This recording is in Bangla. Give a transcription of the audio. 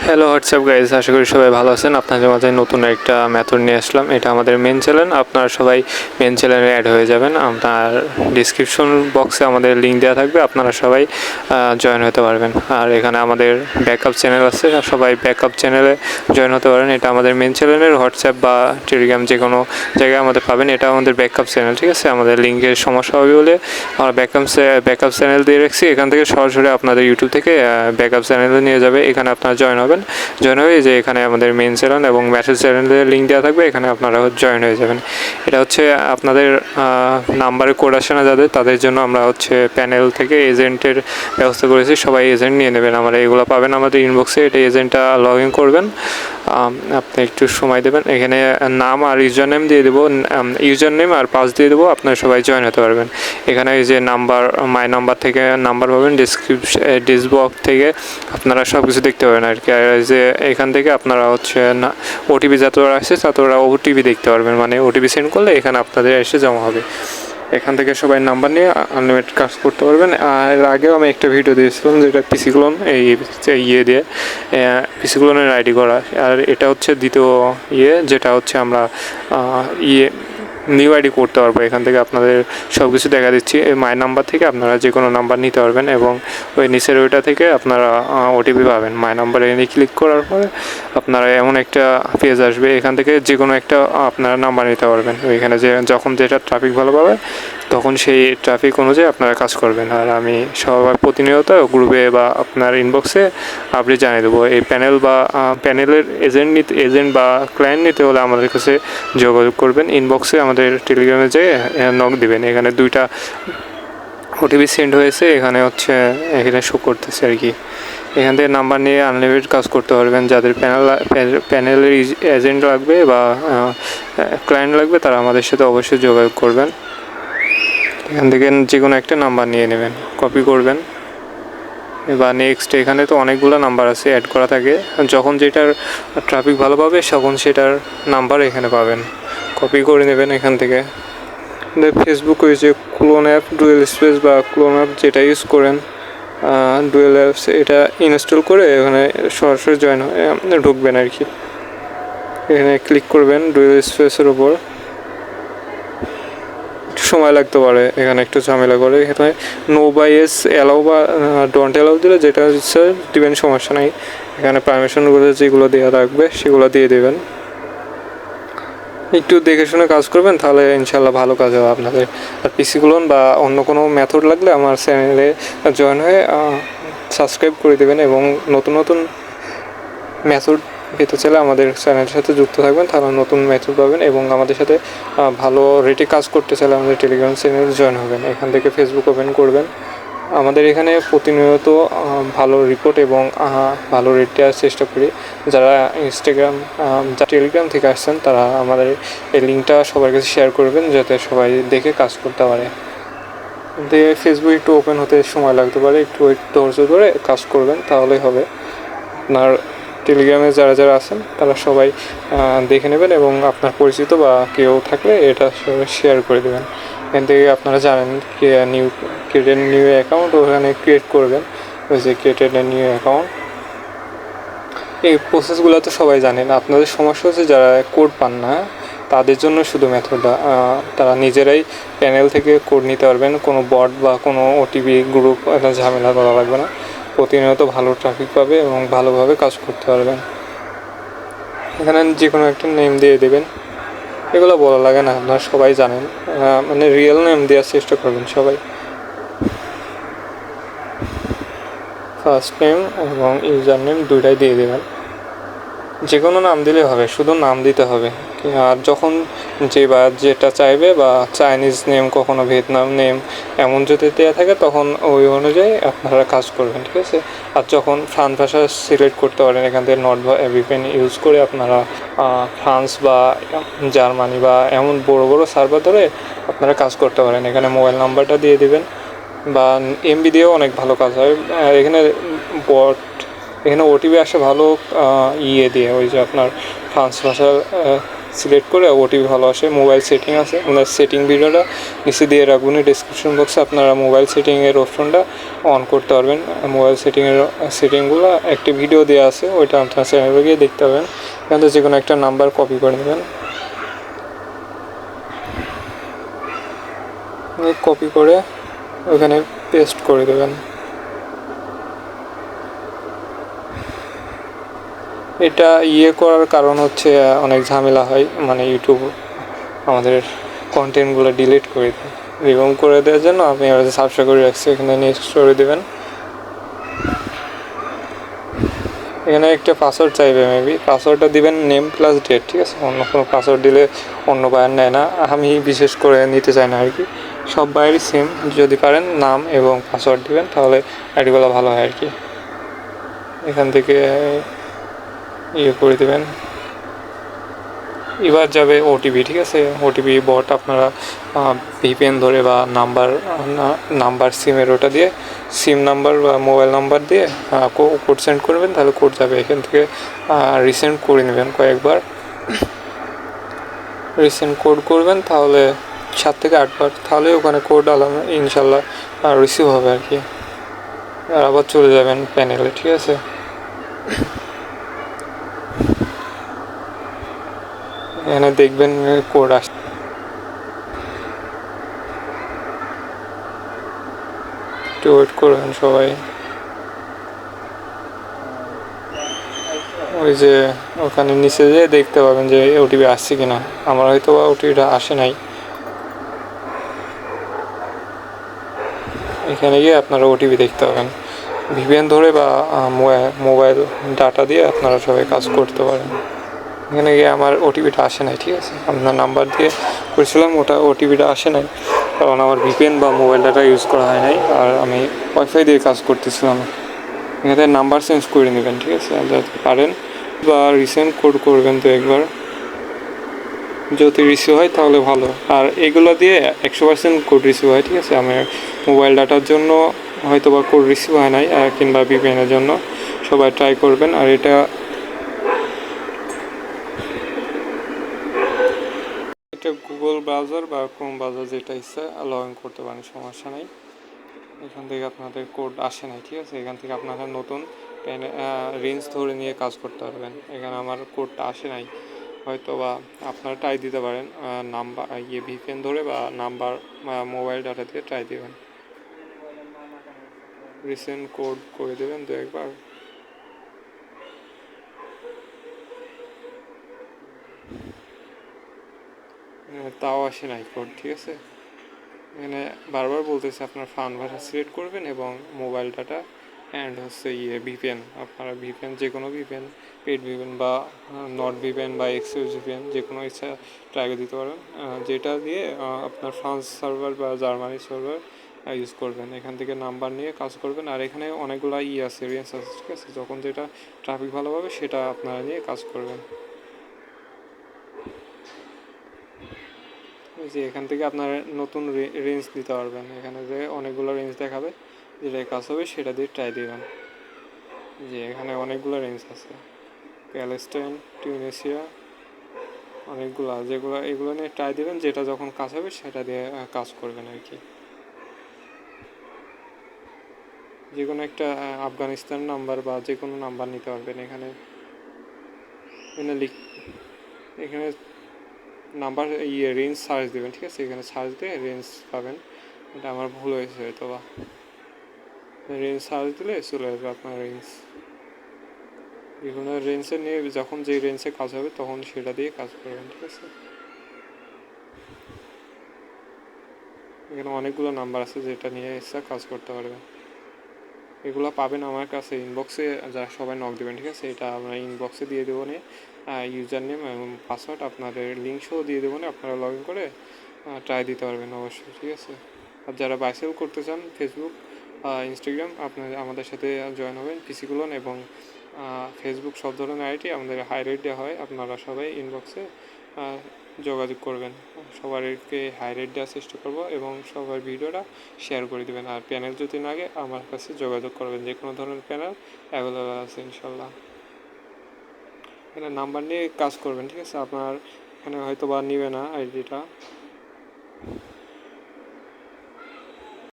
হ্যালো হোয়াটসঅ্যাপ গাইজ, আশা করি সবাই ভালো আছেন। আপনাদের মাঝে নতুন একটা মেথড নিয়ে আসলাম। এটা আমাদের মেন চ্যানেল। আপনারা সবাই মেন চ্যানেলে অ্যাড হয়ে যাবেন। আপনার ডিসক্রিপশন বক্সে আমাদের লিঙ্ক দেওয়া থাকবে, আপনারা সবাই জয়েন হতে পারবেন। আর এখানে আমাদের ব্যাকআপ চ্যানেল আছে, সবাই ব্যাকআপ চ্যানেলে জয়েন হতে পারেন। এটা আমাদের মেন চ্যানেলের হোয়াটসঅ্যাপ বা টেলিগ্রাম যে কোনো জায়গায় আমাদের পাবেন। এটা আমাদের ব্যাকআপ চ্যানেল, ঠিক আছে। আমাদের লিঙ্কের সমস্যা হবে বলে আমরা ব্যাকআপ চ্যানেল দিয়ে রাখছি। এখান থেকে সরাসরি আপনাদের ইউটিউব থেকে ব্যাকআপ চ্যানেলে নিয়ে যাবে। এখানে আপনারা জয়েন হয়ে যে এখানে আমাদের মেন চ্যানেল এবং মেসেজ চ্যানেলের লিঙ্ক দেওয়া থাকবে, এখানে আপনারা জয়েন হয়ে যাবেন। এটা হচ্ছে আপনাদের নাম্বারে কোড আসে না যাদের, তাদের জন্য আমরা হচ্ছে প্যানেল থেকে এজেন্টের ব্যবস্থা করেছি। সবাই এজেন্ট নিয়ে নেবেন। আমরা এগুলো পাবেন আমাদের ইনবক্সে। এটা এজেন্টটা লগ ইন করবেন, আপনি একটু সময় দেবেন। এখানে নাম আর ইউজার নেম দিয়ে দেবো, ইউজার নেম আর পাস দিয়ে দেবো, আপনারা সবাই জয়েন হতে পারবেন। এখানে এই যে নাম্বার, মাই নাম্বার থেকে নাম্বার পাবেন, ডিসবক্স থেকে আপনারা সব কিছু দেখতে পাবেন আর কি। আর যে এখান থেকে আপনারা হচ্ছে না ওটিপি যতটা আসছে ততটা ওটিপি দেখতে পারবেন, মানে ওটিপি সেন্ড করলে এখানে আপনাদের এসে জমা হবে। এখান থেকে সবাই নাম্বার নিয়ে আনলিমিটেড কাজ করতে পারবেন। আর আগেও আমি একটা ভিডিও দিয়েছিলাম যেটা পিসি ক্লোন এই দিয়ে পিসি ক্লোনের আইডি করা। আর এটা হচ্ছে দ্বিতীয় যেটা হচ্ছে আমরা নিউ আইডি করতে পারবো। এখান থেকে আপনাদের সব কিছু দেখা দিচ্ছি। এই মাই নাম্বার থেকে আপনারা যে কোনো নাম্বার নিতে পারবেন এবং ওই নিচের ওইটা থেকে আপনারা ওটিপি পাবেন। মাই নাম্বারে এনে ক্লিক করার পরে আপনারা এমন একটা পেজ আসবে, এখান থেকে যে কোনো একটা আপনারা নাম্বার নিতে পারবেন। ওইখানে যে যখন যেটা ট্রাফিক ভালো পাবে তখন সেই ট্রাফিক অনুযায়ী আপনারা কাজ করবেন। আর আমি সবাই প্রতিনিয়ত গ্রুপে বা আপনার ইনবক্সে আপনি জানিয়ে দেবো। এই প্যানেলের এজেন্ট বা ক্লায়েন্ট নিতে হলে আমাদের কাছে যোগাযোগ করবেন। ইনবক্সে আমাদের টেলিগ্রামে যেয়ে নক দিবেন। এখানে 2টা ওটিপি সেন্ড হয়েছে, এখানে শো করতেছে আর কি। এখান থেকে নাম্বার নিয়ে আনলিমিটেড কাজ করতে পারবেন। যাদের প্যানেলের এজেন্ট লাগবে বা ক্লায়েন্ট লাগবে তারা আমাদের সাথে অবশ্যই যোগাযোগ করবেন। এখান থেকে যে কোনো একটা নাম্বার নিয়ে নেবেন, কপি করবেন। এবার নেক্সট, এখানে তো অনেকগুলো নাম্বার আছে অ্যাড করা থাকে। যখন যেটার ট্রাফিক ভালো পাবে তখন সেটার নাম্বার এখানে পাবেন, কপি করে নেবেন এখান থেকে। ফেসবুক ওই যে ক্লোন অ্যাপ, ডুয়েল স্পেস বা ক্লোন অ্যাপ যেটা ইউজ করেন, ডুয়েল অ্যাপস, এটা ইনস্টল করে এখানে সরাসরি জয়েন হয়ে ঢুকবেন আর কি। এখানে ক্লিক করবেন ডুয়েল স্পেসের ওপর। সময় লাগতে পারে, এখানে একটু ঝামেলা করে। এখানে নো বাই এস অ্যালাউ বা ডোন্ট অ্যালাউ দিলে যেটা হচ্ছে দিবেন, সমস্যা নাই। এখানে পারমিশনগুলো যেগুলো দেওয়া রাখবে সেগুলো দিয়ে দেবেন। একটু দেখে শুনে কাজ করবেন, তাহলে ইনশাল্লাহ ভালো কাজ হবে আপনাদের। আর পিসি ক্লোন বা অন্য কোনো মেথড লাগলে আমার চ্যানেলে জয়েন হয়ে সাবস্ক্রাইব করে দেবেন এবং নতুন নতুন মেথড পেতে চাইলে আমাদের চ্যানেলের সাথে যুক্ত থাকবেন, তাহলে নতুন মেথড পাবেন। এবং আমাদের সাথে ভালো রেটে কাজ করতে চাইলে আমাদের টেলিগ্রাম চ্যানেলে জয়েন হবেন। এখান থেকে ফেসবুক ওপেন করবেন। আমাদের এখানে প্রতিনিয়ত ভালো রিপোর্ট এবং ভালো রেট দেওয়ার চেষ্টা করি। যারা টেলিগ্রাম থেকে আসছেন তারা আমাদের এই লিঙ্কটা সবার কাছে শেয়ার করবেন, যাতে সবাই দেখে কাজ করতে পারে। ফেসবুক একটু ওপেন হতে সময় লাগতে পারে, একটু ধৈর্য ধরে কাজ করবেন, তাহলেই হবে। আপনার টেলিগ্রামে যারা যারা আছেন তারা সবাই দেখে নেবেন এবং আপনার পরিচিত বা কেউ থাকলে এটা শেয়ার করে দেবেন। এখান থেকে আপনারা জানেন ক্রিয়েট নিউ অ্যাকাউন্ট, ওখানে ক্রিয়েট করবেন। ওই যে ক্রিয়েটেড নিউ অ্যাকাউন্ট, এই প্রসেসগুলো তো সবাই জানেন। আপনাদের সমস্যা হচ্ছে যারা কোড পান না, তাদের জন্য শুধু মেথডটা, তারা নিজেরাই প্যানেল থেকে কোড নিতে পারবেন। কোনো বট বা কোনো ওটিপি গ্রুপ এটা ঝামেলা করা লাগবে না। প্রতিনিয়ত ভালো ট্রাফিক পাবে এবং ভালোভাবে কাজ করতে পারবেন। এখানে যে কোনো একটা নেম দিয়ে দেবেন, এগুলো বলা লাগে না, আপনারা সবাই জানেন। মানে রিয়েল নেম দেওয়ার চেষ্টা করবেন সবাই। ফার্স্ট নেম এবং ইউজার নেম 2টাই দিয়ে দেবেন। যে কোনো নাম দিলে হবে, শুধু নাম দিতে হবে। আর যখন যেটা চাইবে, বা চাইনিজ নেম, কখনো ভিয়েতনাম নেম এমন যদি দেওয়া থাকে তখন ওই অনুযায়ী আপনারা কাজ করবেন, ঠিক আছে। আর যখন ফ্রান্স ভাষা সিলেক্ট করতে পারেন, এখান থেকে নট বা VPN ইউজ করে আপনারা ফ্রান্স বা জার্মানি বা এমন বড় বড় সার্ভার ধরে আপনারা কাজ করতে পারেন। এখানে মোবাইল নাম্বারটা দিয়ে দেবেন, বা MB দিয়েও অনেক ভালো কাজ হয়। এখানে ওটিপি আসে ভালো দিয়ে ওই যে আপনার ফ্রান্স ভাষার সিলেক্ট করে ওটিপি ভালো আসে। মোবাইল সেটিং আছে, আপনার সেটিং ভিডিওটা নিচে দিয়ে রাখবেন ডিসক্রিপশন বক্সে। আপনারা মোবাইল সেটিংয়ের অপশনটা অন করতে পারবেন। মোবাইল সেটিংগুলো একটি ভিডিও দেওয়া আছে, ওইটা আপনার চ্যানেলে গিয়ে দেখতে পাবেন। এখান থেকে যে কোনো একটা নাম্বার কপি করে নেবেন, কপি করে ওখানে পেস্ট করে দেবেন। এটা করার কারণ হচ্ছে অনেক ঝামেলা হয়, মানে ইউটিউব আমাদের কন্টেন্টগুলো ডিলিট করে দেয়। রিমুভ করে দেওয়ার জন্য আপনি সাবস্ক্রাইব করে রাখছি, এখানে নেক্সট করে দেবেন। এখানে একটা পাসওয়ার্ড চাইবে, মেবি পাসওয়ার্ডটা দিবেন নেম প্লাস ডেট, ঠিক আছে? অন্য কোনো পাসওয়ার্ড দিলে অন্য বায়ার নেয় না, আমি বিশেষ করে নিতে চাই না আর কি। সব বায়ারই সেম, যদি পারেন নাম এবং পাসওয়ার্ড দিবেন তাহলে আইডিগুলো ভালো হয় আর কি। এখান থেকে করে দেবেন। এবার যাবে ওটিপি, ঠিক আছে? ওটিপি বট আপনারা ভিপিএন ধরে বা নাম্বার সিমের ওটা দিয়ে, সিম নাম্বার বা মোবাইল নাম্বার দিয়ে কোড সেন্ড করবেন, তাহলে কোড যাবে। এখান থেকে রিসেন্ড করে নেবেন কয়েকবার। রিসেন্ড কোড করবেন তাহলে 7 থেকে 8 বার, তাহলে ওখানে কোড ইনশাল্লাহ রিসিভ হবে আর কি। আর আবার চলে যাবেন প্যানেলে, ঠিক আছে? এখানে দেখবেন কোড আসছে, একটু ওয়েট করবেন সবাই। ওই যে ওখানে নিচে যেয়ে দেখতে পাবেন যে ওটিপি আসছে কিনা। আমার হয়তো ওটিপিটা আসে নাই। এখানে গিয়ে আপনারা ওটিপি দেখতে পাবেন। ভিপিএন ধরে বা মোবাইল ডাটা দিয়ে আপনারা সবাই কাজ করতে পারেন। এখানে গিয়ে আমার ওটিপিটা আসে নাই, ঠিক আছে? আপনার নাম্বার দিয়ে করেছিলাম, ওটা ওটিপিটা আসে নাই, কারণ আমার ভিপিএন বা মোবাইল ডাটা ইউজ করা হয় নাই, আর আমি ওয়াইফাই দিয়ে কাজ করতেছিলাম। এখানে নাম্বার চেঞ্জ করে নেবেন, ঠিক আছে? যাতে পারেন, বা রিসেন্ট কোড করবেন তো একবার, যদি রিসিভ হয় তাহলে ভালো। আর এগুলো দিয়ে 100% কোড রিসিভ হয়, ঠিক আছে? আমার মোবাইল ডাটার জন্য হয়তো বা কোড রিসিভ হয় নাই, কিংবা ভিপিএনের জন্য সবাই ট্রাই করবেন। আর এটা গুগল ব্রাউজার বা ক্রোম ব্রাউজার যেটা ইচ্ছা লগ ইন করতে পারেন, সমস্যা নেই। এখান থেকে আপনাদের কোড আসে নাই, ঠিক আছে? এখান থেকে আপনারা নতুন রেঞ্জ ধরে নিয়ে কাজ করতে পারবেন। এখানে আমার কোডটা আসে নাই, হয়তো বা আপনারা ট্রাই দিতে পারেন। নাম্বার ভিপিএন ধরে বা নাম্বার মোবাইল ডাটা দিয়ে ট্রাই দেবেন। রিসেন্ট কোড করে দেবেন তো একবার। তাও আসে নাই কোড, ঠিক আছে? এখানে বারবার বলতেছে আপনার ফান্ড ভাষা সিলেক্ট করবেন এবং মোবাইল ডাটা অ্যান্ড হচ্ছে ভিপিএন। আপনারা ভিপিএন, যে কোনো ভিপিএন, পেড ভিপিএন বা নট ভিপিএন বা এক্সএস ভিপিএন, যে কোনো ইচ্ছা ট্রাই করে দিতে পারেন, যেটা দিয়ে আপনার ফ্রান্স সার্ভার বা জার্মানি সার্ভার ইউজ করবেন। এখান থেকে নাম্বার নিয়ে কাজ করবেন। আর এখানে অনেকগুলো আছে, রেঞ্জ আছে, ঠিক আছে? যখন যেটা ট্রাফিক ভালোভাবে সেটা আপনারা নিয়ে কাজ করবেন। যে এখান থেকে আপনার নতুন রেঞ্জ দিতে পারবেন। এখানে যে অনেকগুলো রেঞ্জ দেখাবে, যেটা কাজ হবে সেটা দিয়ে ট্রাই দেবেন। যে এখানে অনেকগুলো রেঞ্জ আছে, প্যালেস্টাইন, টিউনেশিয়া, অনেকগুলো, যেগুলো এগুলো নিয়ে ট্রাই দেবেন, যেটা যখন কাজ হবে সেটা দিয়ে কাজ করবেন আর কি। যে কোনো একটা আফগানিস্তান নাম্বার বা যে কোনো নাম্বার নিতে পারবেন। এখানে এখানে নাম্বার রেঞ্জ সার্চ দেবেন, ঠিক আছে? এখানে সার্চ দিয়ে রেঞ্জ পাবেন। এটা আমার ভুল হয়েছে হয়তো বা। রেঞ্জ সার্চ দিলে চলে আসবে আপনার রেঞ্জ। বিভিন্ন রেঞ্জে নিয়ে যখন যে রেঞ্জে কাজ হবে তখন সেটা দিয়ে কাজ করবেন, ঠিক আছে? এখানে অনেকগুলো নাম্বার আছে যেটা নিয়ে এসে কাজ করতে পারবেন। এগুলো পাবেন আমার কাছে ইনবক্সে, যারা সবাই নক দেবেন, ঠিক আছে? এটা আমরা ইনবক্সে দিয়ে দেবো নি, ইউজার নেম এবং পাসওয়ার্ড আপনাদের লিঙ্ক সহ দিয়ে দেবো না, আপনারা লগ ইন করে ট্রাই দিতে পারবেন অবশ্যই, ঠিক আছে? আর যারা বাইসেল করতে চান ফেসবুক, ইনস্টাগ্রাম, আপনারা আমাদের সাথে জয়েন হবেন। পিসিগুলোন এবং ফেসবুক সব ধরনের আইডি আমাদের হাই রেট দেওয়া হয়। আপনারা সবাই ইনবক্সে যোগাযোগ করবেন। সবাইকে হাই রেট দেওয়ার চেষ্টা করবো এবং সবার ভিডিওটা শেয়ার করে দেবেন। আর প্যানেল যদি লাগে আমার কাছে যোগাযোগ করবেন, যে কোনো ধরনের প্যানেল অ্যাভেলেবেল আছে ইনশাল্লাহ। এখানে নাম্বার নিয়ে কাজ করবেন, ঠিক আছে? আপনার এখানে হয়তো বা নিবে না আইডিটা।